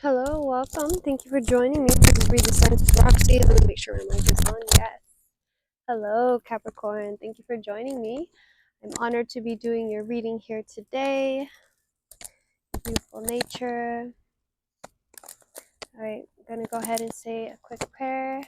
Hello, welcome. Thank you for joining me for Read the Signs with Roxy. Let me make sure my mic is on. Yes. Hello, Capricorn. Thank you for joining me. I'm honored to be doing your reading here today. Beautiful nature. All right, I'm going to go ahead and say a quick prayer.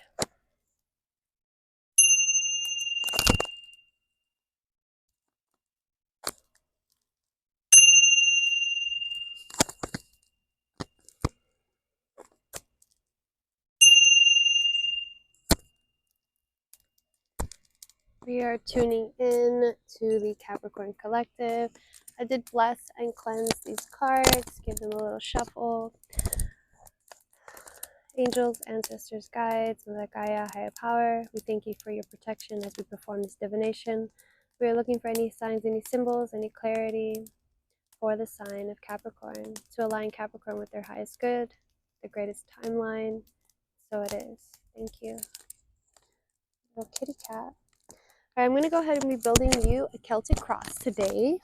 We are tuning in to the Capricorn Collective. I did bless and cleanse these cards, give them a little shuffle. Angels, ancestors, guides, Mother Gaia, higher power, we thank you for your protection as we perform this divination. We are looking for any signs, any symbols, any clarity for the sign of Capricorn to align Capricorn with their highest good, the greatest timeline. So it is. Thank you. Little kitty cat. All right, I'm going to go ahead and be building you a Celtic cross today.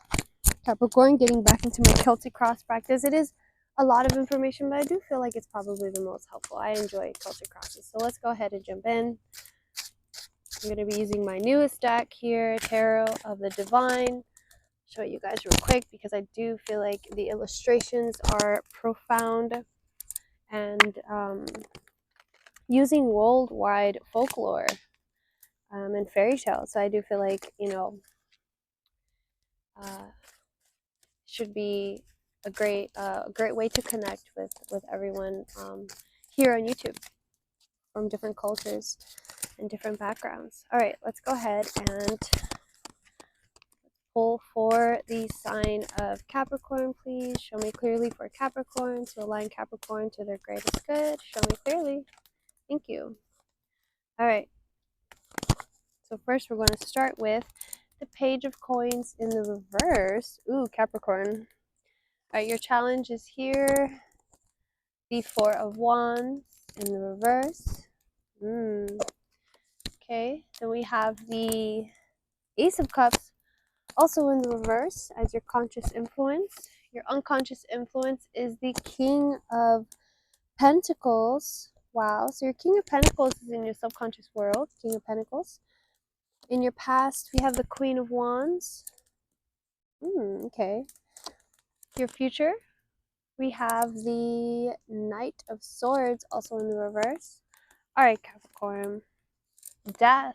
Capricorn, getting back into my Celtic cross practice. It is a lot of information, but I do feel like it's probably the most helpful. I enjoy Celtic crosses. So let's go ahead and jump in. I'm going to be using my newest deck here, Tarot of the Divine. Show you guys real quick because I do feel like the illustrations are profound and using worldwide folklore and fairy tales. So I do feel like, should be a great way to connect with everyone here on YouTube from different cultures and different backgrounds. All right, let's go ahead and pull for the sign of Capricorn, please. Show me clearly for Capricorn to align Capricorn to their greatest good. Show me clearly. Thank you. All right. So first we're going to start with the Page of Coins in the reverse. Ooh, Capricorn. All right, your challenge is here. The Four of Wands in the reverse. Okay, then we have the Ace of Cups also in the reverse as your conscious influence. Your unconscious influence is the King of Pentacles. Wow, so your King of Pentacles is in your subconscious world, King of Pentacles. In your past, we have the Queen of Wands. Okay. Your future, we have the Knight of Swords also in the reverse. All right, Capricorn. Death,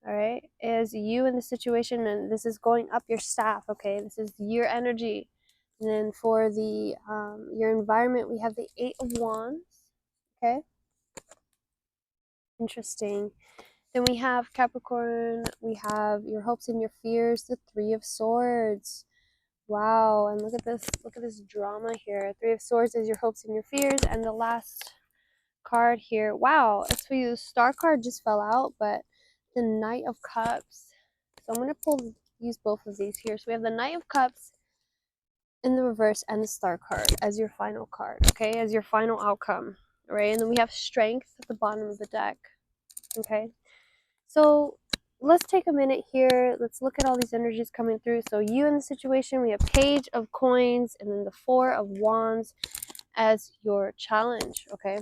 all right, is you in the situation, and this is going up your staff, okay? This is your energy. And then for the your environment, we have the Eight of Wands, okay? Interesting. Then we have Capricorn, we have your hopes and your fears, the Three of Swords. Wow, and look at this drama here. Three of Swords is your hopes and your fears, and the last card here, wow, it's for you. The Star card just fell out, but the Knight of Cups. So I'm going to use both of these here. So we have the Knight of Cups in the reverse and the Star card as your final card, okay, as your final outcome, right? And then we have Strength at the bottom of the deck, okay? So let's take a minute here. Let's look at all these energies coming through. So you in the situation, we have Page of Coins and then the Four of Wands as your challenge, okay?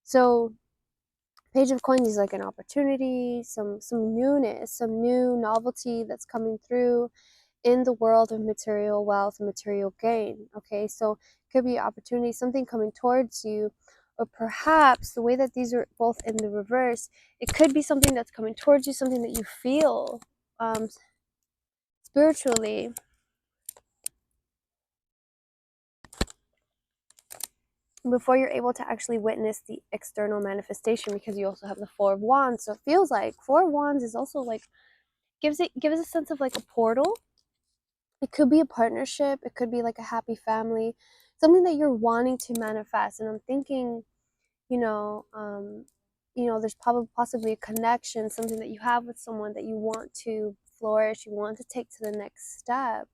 So Page of Coins is like an opportunity, some newness, some new novelty that's coming through in the world of material wealth and material gain, okay? So it could be opportunity, something coming towards you, or perhaps the way that these are both in the reverse, it could be something that's coming towards you, something that you feel spiritually. Before you're able to actually witness the external manifestation, because you also have the Four of Wands. So it feels like Four of Wands is also like gives a sense of like a portal. It could be a partnership, it could be like a happy family, something that you're wanting to manifest. And I'm thinking, there's probably possibly a connection, something that you have with someone that you want to flourish, you want to take to the next step,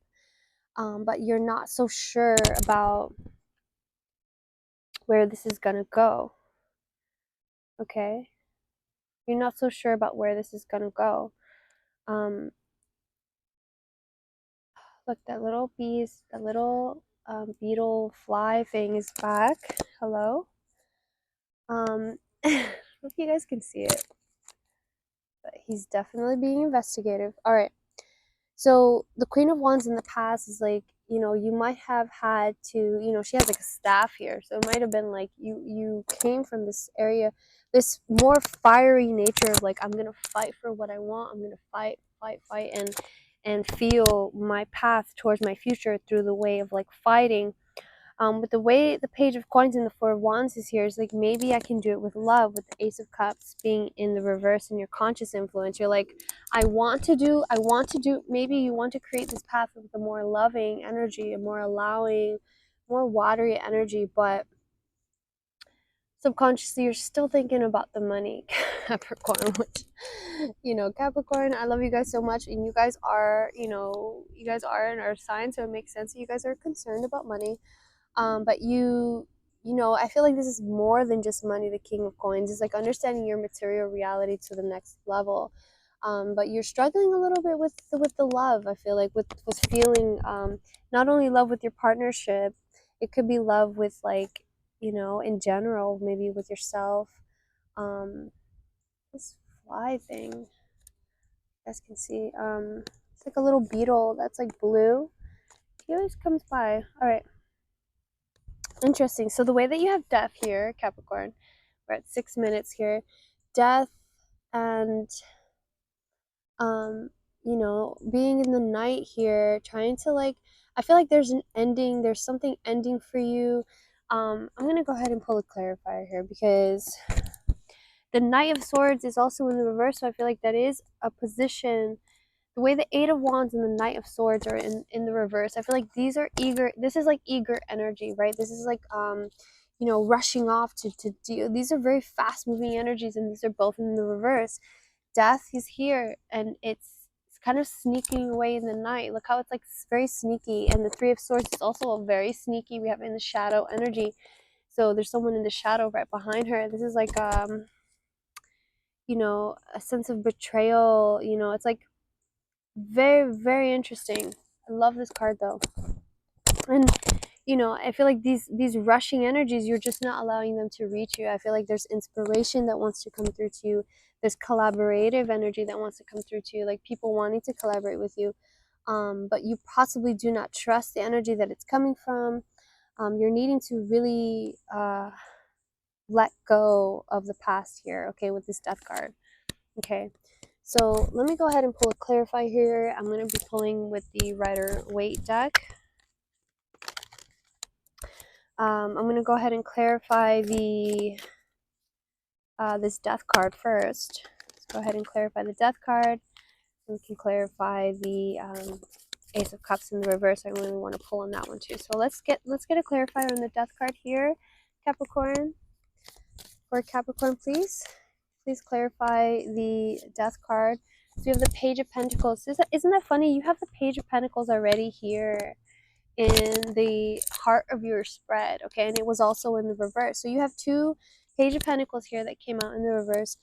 but you're not so sure about where this is gonna go. Okay, you're not so sure about where this is gonna go. Look, that little beetle fly thing is back. Hello. Hope you guys can see it, but he's definitely being investigative. All right. So the Queen of Wands in the past is like, you know, you might have had to, you know, she has like a staff here. So it might have been like you came from this area, this more fiery nature of like, I'm going to fight for what I want. I'm going to fight and feel my path towards my future through the way of like fighting. But the way the Page of Coins and the Four of Wands is here is like, maybe I can do it with love, with the Ace of Cups being in the reverse and your conscious influence. You're like, I want to do, maybe you want to create this path with a more loving energy, a more allowing, more watery energy, but subconsciously you're still thinking about the money. Capricorn, which, you know, Capricorn, I love you guys so much, and you guys are, you know, you guys are in our sign, so it makes sense that you guys are concerned about money. But you know, I feel like this is more than just money. The King of Coins is like understanding your material reality to the next level. But you're struggling a little bit with the love. I feel like with feeling not only love with your partnership, it could be love with, like, you know, in general, maybe with yourself. This fly thing, you guys can see. It's like a little beetle that's like blue. He always comes by. All right. Interesting. So the way that you have death here, Capricorn, we're at 6 minutes here. Death and you know, being in the night here, trying to like, I feel like there's an ending, there's something ending for you. I'm gonna go ahead and pull a clarifier here because the Knight of Swords is also in the reverse, so I feel like that is a position. The way the Eight of Wands and the Knight of Swords are in the reverse, I feel like these are eager, this is like eager energy, right? This is like you know, rushing off to do, these are very fast moving energies, and these are both in the reverse. Death is here, and it's kind of sneaking away in the night. Look how it's like very sneaky. And the Three of Swords is also a very sneaky, we have in the shadow energy, so there's someone in the shadow right behind her. This is like you know, a sense of betrayal. You know, it's like very, very interesting. I love this card though. And you know, I feel like these rushing energies, you're just not allowing them to reach you. I feel like there's inspiration that wants to come through to you. There's collaborative energy that wants to come through to you, like people wanting to collaborate with you. But you possibly do not trust the energy that it's coming from. You're needing to really let go of the past here, okay, with this death card. Okay, so let me go ahead and pull a clarify here. I'm going to be pulling with the Rider-Waite deck. I'm going to go ahead and clarify the this death card first. Let's go ahead and clarify the death card. We can clarify the Ace of Cups in the reverse. I really want to pull on that one too. So let's get a clarifier on the death card here, Capricorn. For Capricorn, please clarify the death card. So you have the Page of Pentacles. Isn't that funny? You have the Page of Pentacles already here in the heart of your spread, okay? And it was also in the reverse. So you have two Page of Pentacles here that came out in the reverse.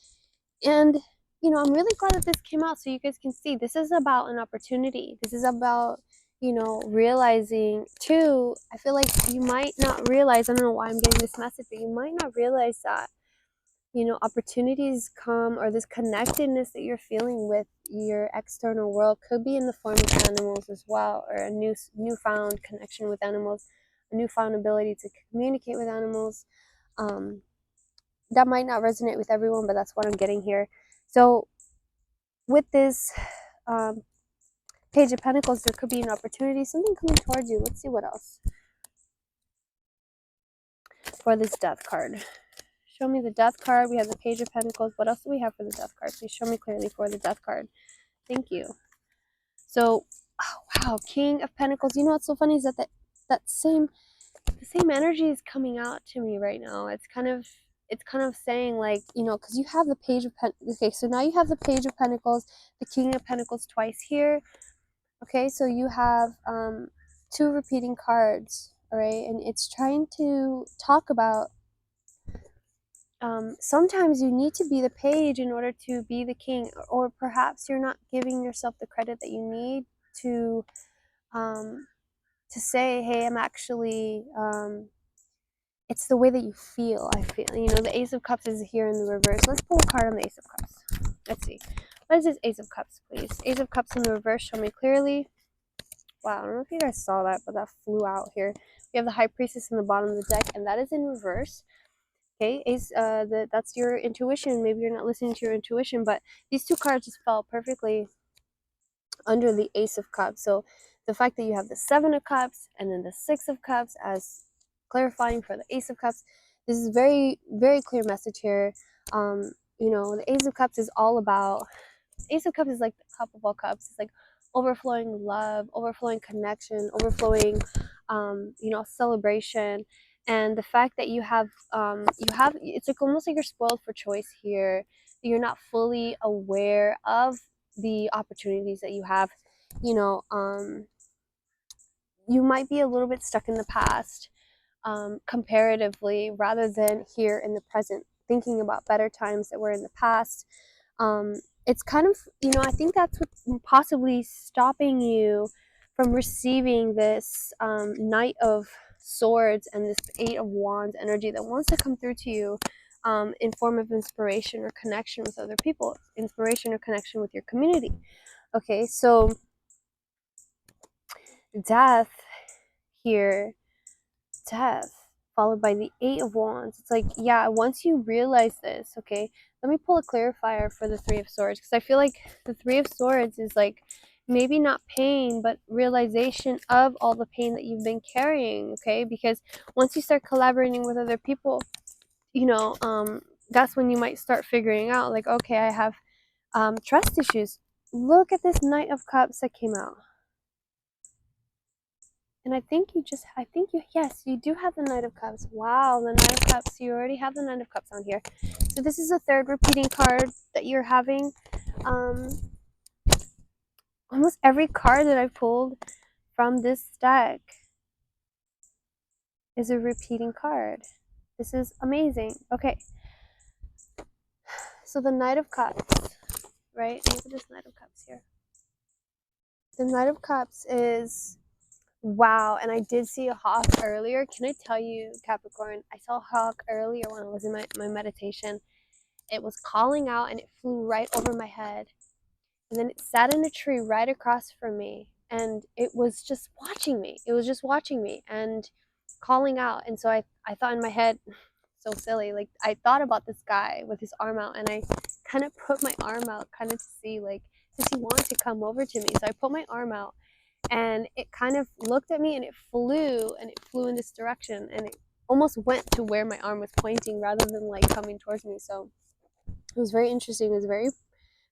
And, you know, I'm really glad that this came out so you guys can see this is about an opportunity. This is about, you know, realizing too. I feel like you might not realize, I don't know why I'm getting this message, but you might not realize that, you know, opportunities come, or this connectedness that you're feeling with your external world could be in the form of animals as well, or a newfound connection with animals, a newfound ability to communicate with animals. That might not resonate with everyone, but that's what I'm getting here. So with this Page of Pentacles, there could be an opportunity, something coming towards you. Let's see what else for this Death card. Show me the Death card. We have the Page of Pentacles. What else do we have for the Death card? Please show me clearly for the Death card. Thank you. So, oh, wow, King of Pentacles. You know what's so funny is that the same energy is coming out to me right now. It's kind of saying, like, you know, because you have the Page of Pentacles. Okay, so now you have the Page of Pentacles, the King of Pentacles twice here. Okay, so you have two repeating cards. All right, and it's trying to talk about sometimes you need to be the page in order to be the king, or perhaps you're not giving yourself the credit that you need to to say, hey, I'm actually, it's the way that you feel. I feel, the Ace of Cups is here in the reverse. Let's pull a card on the Ace of Cups. Let's see. What is this Ace of Cups, please? Ace of Cups in the reverse, show me clearly. Wow, I don't know if you guys saw that, but that flew out here. We have the High Priestess in the bottom of the deck, and that is in reverse. Okay, Ace, that's your intuition. Maybe you're not listening to your intuition, but these two cards just fell perfectly under the Ace of Cups. So the fact that you have the Seven of Cups and then the Six of Cups as clarifying for the Ace of Cups, this is very, very clear message here. The Ace of Cups is all about, Ace of Cups is like the cup of all cups. It's like overflowing love, overflowing connection, overflowing, celebration. And the fact that it's like almost like you're spoiled for choice here. You're not fully aware of the opportunities that you have. You might be a little bit stuck in the past, comparatively, rather than here in the present, thinking about better times that were in the past. It's kind of, I think that's what's possibly stopping you from receiving this Knight of Swords and this Eight of Wands energy that wants to come through to you in form of inspiration or connection with other people, inspiration or connection with your community. Okay, so death here, death followed by the Eight of Wands. It's like, yeah, once you realize this, okay, let me pull a clarifier for the Three of Swords, because I feel like the Three of Swords is like maybe not pain, but realization of all the pain that you've been carrying, okay? Because once you start collaborating with other people, that's when you might start figuring out, like, okay, I have trust issues. Look at this Knight of Cups that came out. And yes, you do have the Knight of Cups. Wow, the Knight of Cups. You already have the Knight of Cups on here. So this is the third repeating card that you're having. Almost every card that I pulled from this deck is a repeating card. This is amazing. Okay. So the Knight of Cups, right? Look at this Knight of Cups here. The Knight of Cups is... Wow, and I did see a hawk earlier. Can I tell you, Capricorn, I saw a hawk earlier when I was in my meditation. It was calling out and it flew right over my head. And then it sat in a tree right across from me. And it was just watching me. It was just watching me and calling out. And so I thought in my head, so silly, like I thought about this guy with his arm out, and I kind of put my arm out kind of to see, like, does he want to come over to me? So I put my arm out, and it kind of looked at me, and it flew in this direction, and it almost went to where my arm was pointing rather than like coming towards me. So it was very interesting. It was a very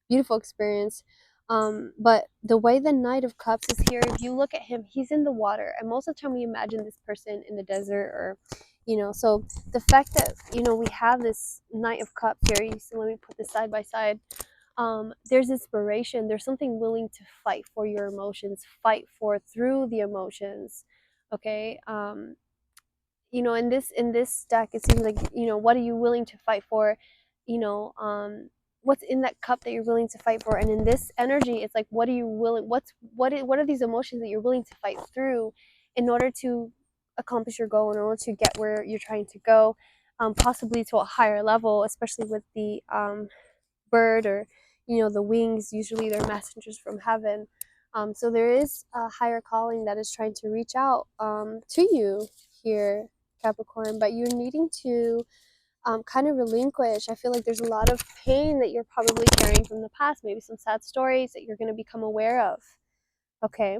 beautiful experience. But the way the Knight of Cups is here, if you look at him, he's in the water, and most of the time we imagine this person in the desert, or so the fact that we have this Knight of Cups here, so let me put this side by side. There's inspiration, there's something willing to fight for your emotions, fight for through the emotions. Okay. In this deck, it seems like, what are you willing to fight for? you know um what's in that cup that you're willing to fight for? And in this energy, it's like, what are you willing, what are these emotions that you're willing to fight through in order to accomplish your goal, in order to get where you're trying to go, possibly to a higher level, especially with the bird, or the wings. Usually they're messengers from heaven. So there is a higher calling that is trying to reach out to you here, Capricorn, but you're needing to kind of relinquish. I feel like there's a lot of pain that you're probably carrying from the past, maybe some sad stories that you're going to become aware of. Okay,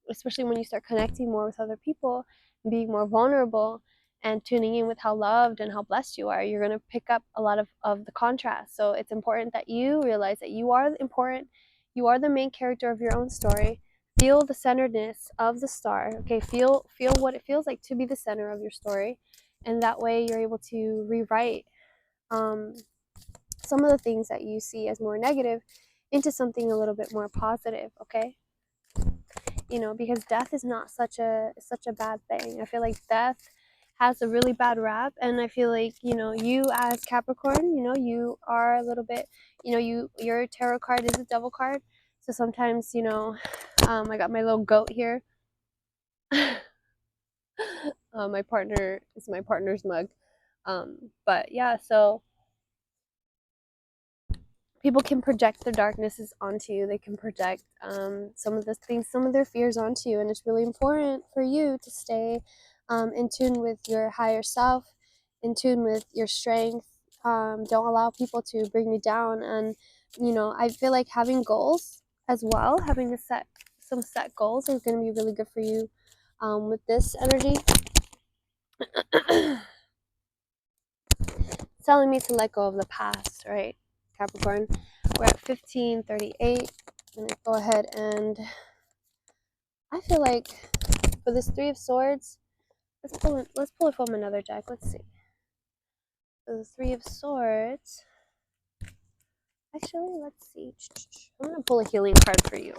especially when you start connecting more with other people, being more vulnerable, and tuning in with how loved and how blessed you are, you're going to pick up a lot of the contrast. So it's important that you realize that you are important. You are the main character of your own story. Feel the centeredness of the star. Okay, feel what it feels like to be the center of your story, and that way you're able to rewrite some of the things that you see as more negative into something a little bit more positive. Okay, because death is not such a bad thing. I feel like death has a really bad rap, and I feel like you as Capricorn, you are a little bit, your tarot card is a devil card. So sometimes I got my little goat here. My partner is my partner's mug. But yeah, so people can project their darknesses onto you. They can project some of the things, some of their fears onto you. And it's really important for you to stay in tune with your higher self, in tune with your strength. Don't allow people to bring you down. And, I feel like having goals as well, having some set goals is going to be really good for you with this energy. Telling me to let go of the past, right, Capricorn? We're at 1538. I'm gonna go ahead and I feel like for this Three of Swords, let's pull it from another deck. Let's see. For the Three of Swords, actually, let's see. I'm gonna pull a healing card for you,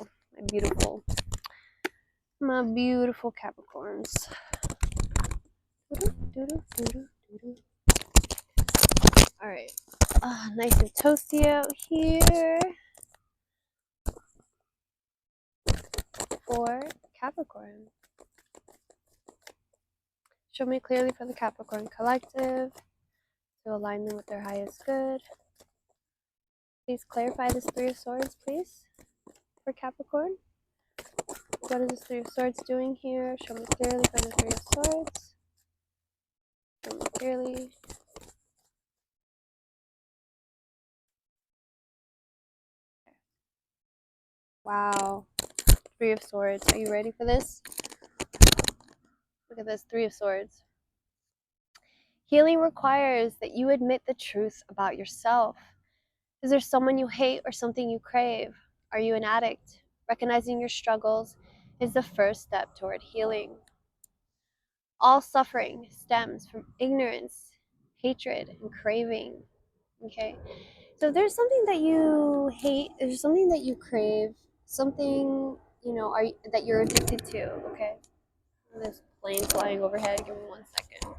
my beautiful Capricorns. All right, nice and toasty out here for Capricorn. Show me clearly for the Capricorn collective to align them with their highest good. Please clarify this Three of Swords, please, for Capricorn. What is this Three of Swords doing here? Show me clearly for the Three of Swords. Show me clearly. Wow. Three of Swords. Are you ready for this? Look at this Three of Swords. Healing requires that you admit the truth about yourself. Is there someone you hate or something you crave? Are you an addict? Recognizing your struggles is the first step toward healing. All suffering stems from ignorance, hatred, and craving. Okay? So if there's something that you hate, if there's something that you crave, something, that you're addicted to, okay? This plane flying overhead, give me 1 second.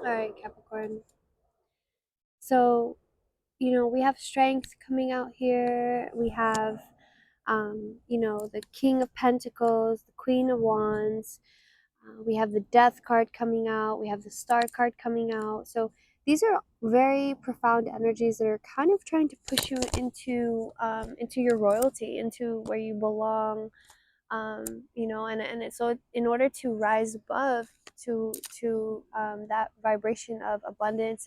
All right, Capricorn. So, we have strength coming out here. We have, the King of Pentacles, the Queen of Wands. We have the Death card coming out. We have the Star card coming out. So these are very profound energies that are kind of trying to push you into your royalty, into where you belong. So in order to rise above to that vibration of abundance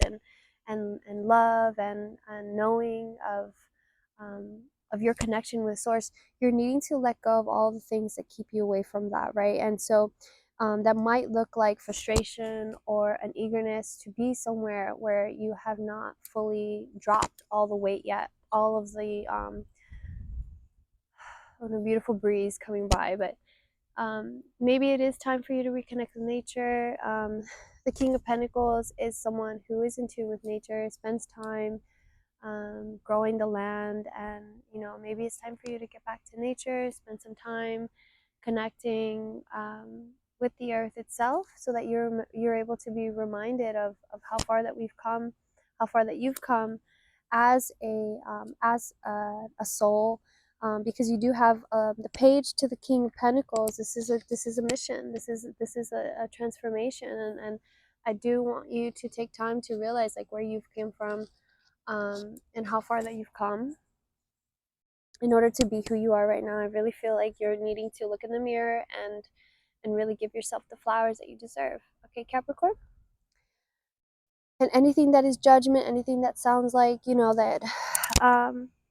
and love and knowing of your connection with source, you're needing to let go of all the things that keep you away from that, right? And so that might look like frustration or an eagerness to be somewhere where you have not fully dropped all the weight yet, all of the beautiful breeze coming by. But maybe it is time for you to reconnect with nature. The King of Pentacles is someone who is in tune with nature, spends time growing the land, and maybe it's time for you to get back to nature, spend some time connecting with the earth itself, so that you're able to be reminded of how far that we've come, how far that you've come as a soul, because you do have the page to the King of Pentacles. This is a mission. This is a transformation, and I do want you to take time to realize like where you've came from, and how far that you've come in order to be who you are right now. I really feel like you're needing to look in the mirror and really give yourself the flowers that you deserve. Okay, Capricorn? And anything that is judgment, anything that sounds like, that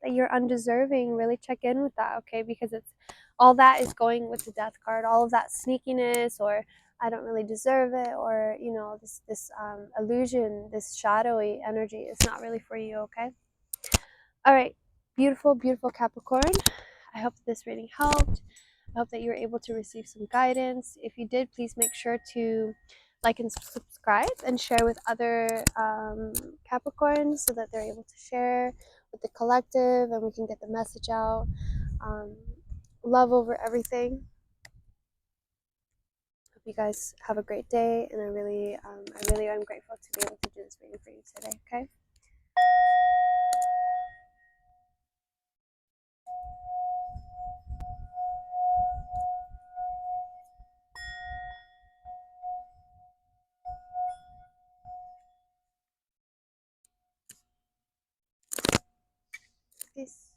you're undeserving, really check in with that, okay? Because it's all that is going with the Death card, all of that sneakiness, or I don't really deserve it, or this illusion, this shadowy energy is not really for you, okay? All right, beautiful, beautiful Capricorn. I hope this reading helped. I hope that you were able to receive some guidance. If you did, please make sure to like and subscribe and share with other Capricorns, so that they're able to share with the collective and we can get the message out. Love over everything. Hope you guys have a great day, and I really am grateful to be able to do this reading for you today. Okay. Peace.